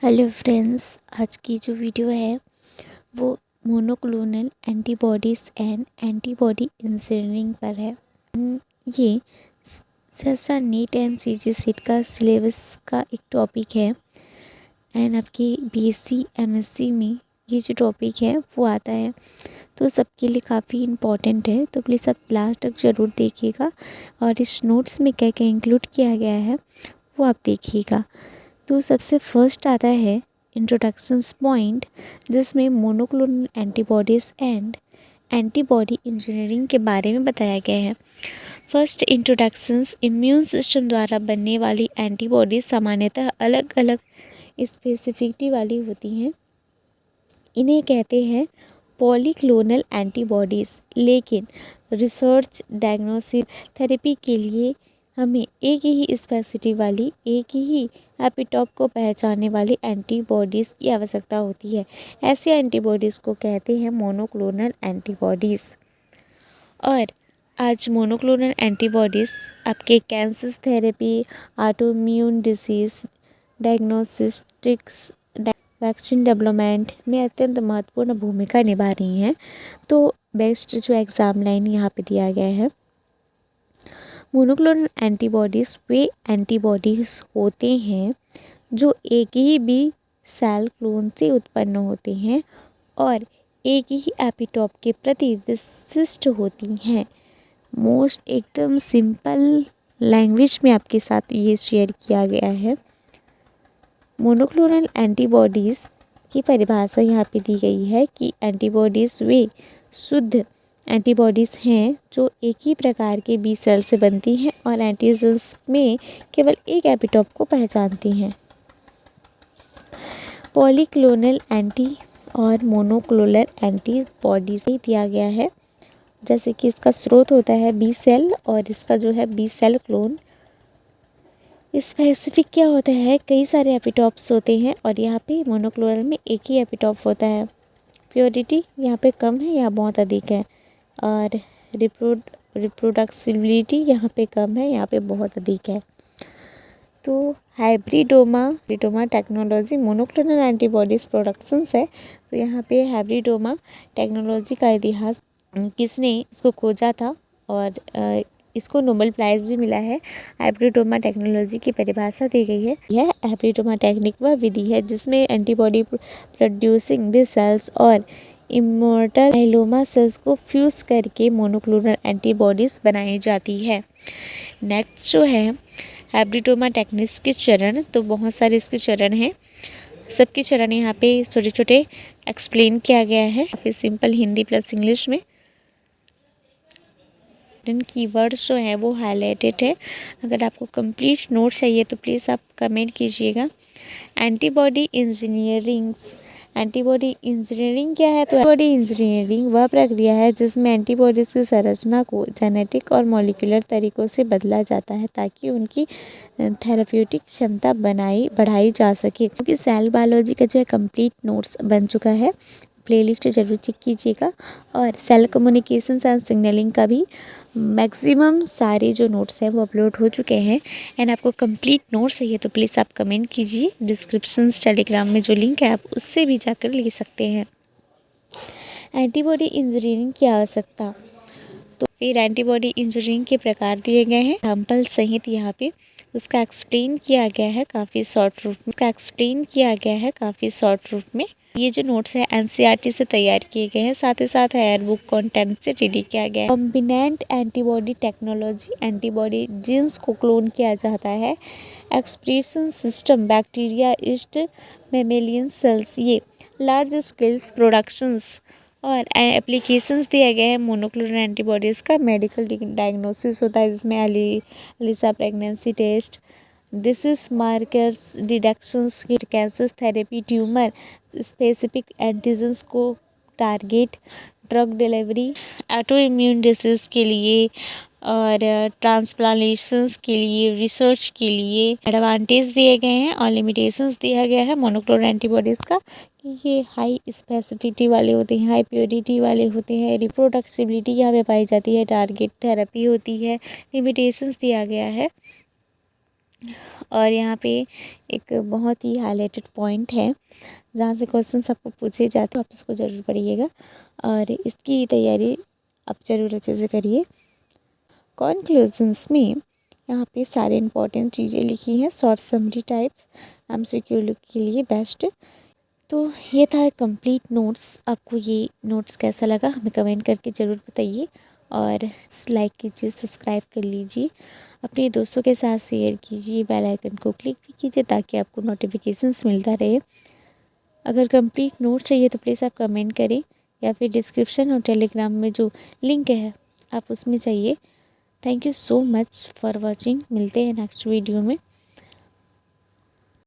Hello friends, आज की जो वीडियो है वो monoclonal antibodies and antibody engineering पर है। ये सहसा नीट एंड सीजी सीट का सिलेबस का एक टॉपिक है एंड आपकी बीएससी एमएससी में ये जो टॉपिक है वो आता है, तो सबके लिए काफ़ी इम्पॉर्टेंट है। तो प्लीज़ आप लास्ट तक ज़रूर देखिएगा और इस नोट्स में क्या क्या इंक्लूड किया गया है वो आप देखिएगा। तो सबसे फर्स्ट आता है इंट्रोडक्शंस पॉइंट, जिसमें monoclonal antibodies and antibody engineering के बारे में बताया गया है। फर्स्ट इंट्रोडक्शंस, इम्यून सिस्टम द्वारा बनने वाली एंटीबॉडीज़ सामान्यतः अलग अलग स्पेसिफिसिटी वाली होती हैं। इन्हें कहते हैं पॉलीक्लोनल एंटीबॉडीज़, लेकिन रिसर्च, डायग्नोसिस, थेरेपी के लिए हमें एक ही स्पेसिफिसिटी वाली, एक ही एपिटॉप को पहचानने वाली एंटीबॉडीज़ की आवश्यकता होती है। ऐसे एंटीबॉडीज़ को कहते हैं मोनोक्लोनल एंटीबॉडीज़। और आज मोनोक्लोनल एंटीबॉडीज़ आपके cancer therapy, autoimmune disease, diagnostics, vaccine development में अत्यंत महत्वपूर्ण भूमिका निभा रही हैं। तो बेस्ट जो एग्ज़ाम लाइन यहाँ पे दिया गया है, मोनोक्लोनल एंटीबॉडीज़ वे एंटीबॉडीज़ होते हैं जो एक ही बी सेल क्लोन से उत्पन्न होते हैं और एक ही एपिटॉप के प्रति विशिष्ट होती हैं। मोस्ट एकदम सिंपल लैंग्वेज में आपके साथ ये शेयर किया गया है। मोनोक्लोनल एंटीबॉडीज़ की परिभाषा यहाँ पे दी गई है कि एंटीबॉडीज़ वे शुद्ध एंटीबॉडीज़ हैं जो एक ही प्रकार के बी सेल से बनती हैं और एंटीजन्स में केवल एक एपिटॉप को पहचानती हैं। पॉलीक्लोनल एंटी और मोनोक्लोनल एंटीबॉडीज़ दिया गया है, जैसे कि इसका स्रोत होता है बी सेल और इसका जो है बी सेल क्लोन। स्पेसिफिक क्या होता है, कई सारे एपिटॉप्स होते हैं और यहाँ पे मोनोक्लोनल में एक ही एपिटॉप होता है। प्योरिटी यहाँ पे कम है, यहाँ बहुत अधिक है। और रिप्रोडक्सिबिलिटी यहाँ पे कम है, यहाँ पे बहुत अधिक है। तो hybridoma technology monoclonal antibodies productions है। तो यहाँ पे हाइब्रिडोमा टेक्नोलॉजी का इतिहास, किसने इसको खोजा था और इसको नोबेल प्राइज़ भी मिला है। हाइब्रिडोमा टेक्नोलॉजी की परिभाषा दी गई है। यह हाइब्रिडोमा टेक्निक वह विधि है जिसमें एंटीबॉडी प्रोड्यूसिंग बी सेल्स और इमोर्टल माइलोमा सेल्स को फ्यूज़ करके मोनोक्लोनल एंटीबॉडीज़ बनाई जाती है। नेक्स्ट जो है हाइब्रिडोमा टेक्निक्स के चरण, तो बहुत सारे इसके चरण हैं। सबके चरण यहाँ पे छोटे छोटे एक्सप्लेन किया गया है, काफ़ी सिंपल हिंदी प्लस इंग्लिश में। कीवर्ड्स जो हैं वो हाईलाइटेड है। अगर आपको कंप्लीट नोट चाहिए तो प्लीज़ आप कमेंट कीजिएगा। एंटीबॉडी इंजीनियरिंग क्या है? तो एंटीबॉडी इंजीनियरिंग वह प्रक्रिया है जिसमें एंटीबॉडीज़ की संरचना को जेनेटिक और मॉलिक्यूलर तरीक़ों से बदला जाता है ताकि उनकी थेरेप्यूटिक क्षमता बढ़ाई जा सके। क्योंकि सेल बायोलॉजी का जो है कंप्लीट नोट्स बन चुका है, प्लेलिस्ट जरूर चेक कीजिएगा। और सेल कम्युनिकेशंस एंड सिग्नलिंग का भी मैक्सिमम सारे जो नोट्स हैं वो अपलोड हो चुके हैं। एंड आपको कंप्लीट नोट्स चाहिए तो प्लीज़ आप कमेंट कीजिए। डिस्क्रिप्शन टेलीग्राम में जो लिंक है आप उससे भी जाकर ले सकते हैं। एंटीबॉडी इंजीनियरिंग की आवश्यकता, तो फिर एंटीबॉडी इंजीनियरिंग के प्रकार दिए गए हैं एग्जाम्पल सहित यहाँ पे। उसका एक्सप्लेन किया गया है काफ़ी शॉर्ट रूप में। ये जो नोट्स है एनसीईआरटी से तैयार किए गए हैं, साथ ही साथ एयर बुक कंटेंट से रेडी किया गया है। Recombinant antibody technology, antibody genes को क्लोन किया जाता है। Expression system, bacteria, yeast, mammalian cells, ये लार्ज स्केल्स प्रोडक्शंस और एप्लीकेशंस दिए गए हैं मोनोक्लोनल एंटीबॉडीज़ का। मेडिकल डायग्नोसिस होता है जिसमें ELISA pregnancy test, disease markers detections, cancer therapy, tumour specific antigens को target, drug delivery, autoimmune disease के लिए और ट्रांसप्लांटेशंस के लिए, रिसर्च के लिए एडवांटेज दिए गए हैं और लिमिटेशंस दिया गया है मोनोक्लोनल एंटीबॉडीज़ का कि ये हाई स्पेसिफिसिटी वाले होते हैं, हाई प्योरिटी वाले होते हैं, रिप्रोडक्टिबिलिटी यहाँ पे पाई जाती है, टारगेट थेरेपी होती है, लिमिटेशंस दिया गया है। और यहाँ पे एक बहुत ही हाईलाइटेड पॉइंट है जहाँ से क्वेश्चन आपको पूछे जाते हैं, आप इसको ज़रूर पढ़िएगा और इसकी तैयारी आप ज़रूर अच्छे से करिए। कॉन्क्लूजन्स में यहाँ पे सारे इंपॉर्टेंट चीज़ें लिखी हैं, शॉर्ट समरी टाइप्स MCQ के लिए बेस्ट। तो ये था कंप्लीट नोट्स। आपको ये नोट्स कैसा लगा हमें कमेंट करके ज़रूर बताइए और लाइक कीजिए, सब्सक्राइब कर लीजिए, अपने दोस्तों के साथ शेयर कीजिए, बेल आइकन को क्लिक भी कीजिए ताकि आपको नोटिफिकेशंस मिलता रहे। अगर कंप्लीट नोट चाहिए तो प्लीज़ आप कमेंट करें या फिर डिस्क्रिप्शन और टेलीग्राम में जो लिंक है आप उसमें चाहिए। Thank you so much for watching. मिलते हैं नेक्स्ट वीडियो में।